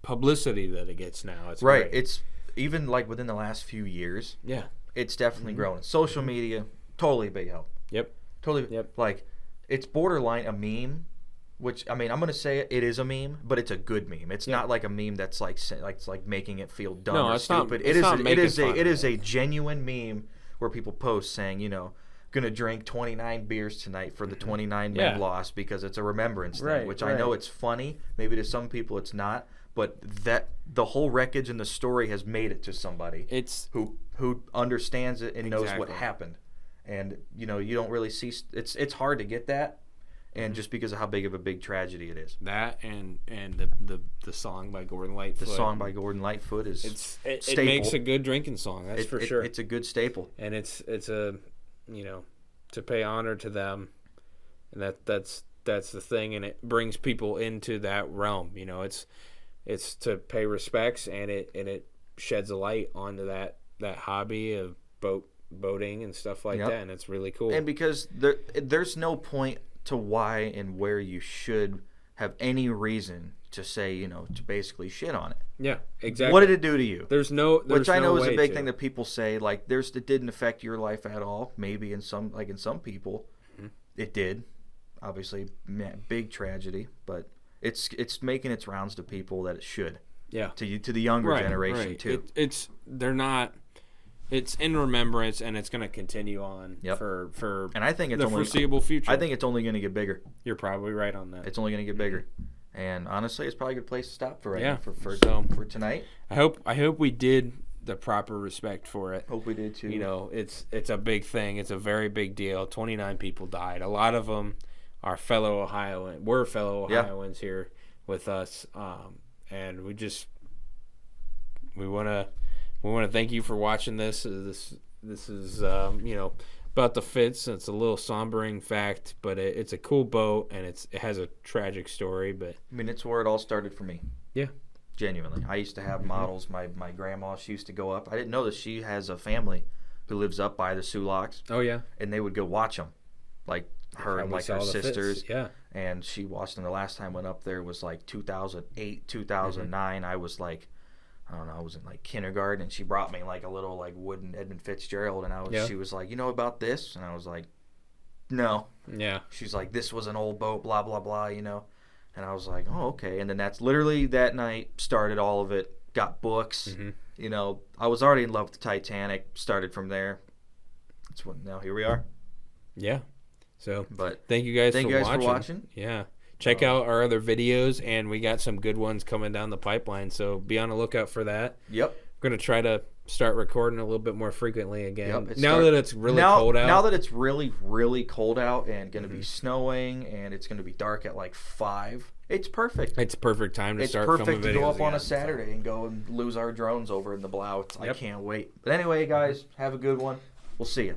S1: publicity that it gets now. It's great.
S2: It's even like within the last few years. Yeah, it's definitely grown. Social media, totally big help. Yep, totally. Yep, like. It's borderline a meme, which, I mean, I'm going to say it is a meme, but it's a good meme. It's not like a meme that's like making it feel dumb or stupid. It is a genuine meme where people post saying, going to drink 29 beers tonight for the 29 men lost because it's a remembrance thing, which I know it's funny. Maybe to some people it's not, but that the whole wreckage and the story has made it to somebody who understands it and knows what happened. And you don't really see it's hard to get that, and just because of how big tragedy it is.
S1: That and the song by Gordon Lightfoot.
S2: The song by Gordon Lightfoot is
S1: it makes a good drinking song. That's for sure.
S2: It's a good staple,
S1: and it's a to pay honor to them, and that's the thing, and it brings people into that realm. It's to pay respects, and it sheds a light onto that hobby of boating and stuff like that, and it's really cool.
S2: And because there's no point to why and where you should have any reason to say, to basically shit on it. Yeah, exactly. What did it do to you? Which I know is a big thing that people say, like it didn't affect your life at all. Maybe in some people, it did. Obviously, big tragedy, but it's making its rounds to people that it should. Yeah. To the younger generation too.
S1: They're not. It's in remembrance, and it's going to continue on for
S2: and I think it's
S1: the foreseeable future.
S2: I think it's only going to get bigger.
S1: You're probably right on that.
S2: It's only going to get bigger, and honestly, it's probably a good place to stop for for tonight.
S1: I hope we did the proper respect for it.
S2: Hope we did too.
S1: It's a big thing. It's a very big deal. 29 people died. A lot of them are fellow Ohioans here with us, and we want to. We want to thank you for watching this. This is about the Fitz. It's a little sombering fact, but it's a cool boat, and it has a tragic story. But
S2: I mean, it's where it all started for me.
S1: Yeah,
S2: Genuinely. I used to have models. My grandma, she used to go up. I didn't know that she has a family who lives up by the Sulaks.
S1: Oh, yeah.
S2: And they would go watch them. Like her and like her sisters.
S1: Fitz. Yeah.
S2: And she watched them. The last time I went up there was like 2008, 2009. I was like, I don't know, I was in like kindergarten, and she brought me like a little like wooden Edmund Fitzgerald, and she was like, you know about this? And I was like, no.
S1: Yeah.
S2: She's like, this was an old boat, blah, blah, blah, you know. And I was like, oh, okay. And then that's literally that night started all of it. Got books. You know, I was already in love with the Titanic. Started from there. That's what. Now here we are.
S1: Yeah. So,
S2: but
S1: thank you guys for watching. Yeah. Check out our other videos, and we got some good ones coming down the pipeline. So be on the lookout for that.
S2: Yep.
S1: We're going to try to start recording a little bit more frequently again. Yep, that it's really cold out.
S2: Now that it's really, really cold out and going to be snowing, and it's going to be dark at like 5, it's perfect.
S1: It's perfect time to start filming videos.
S2: It's perfect to go up on a Saturday and go and lose our drones over in the Blau. I can't wait. But anyway, guys, have a good one. We'll see you.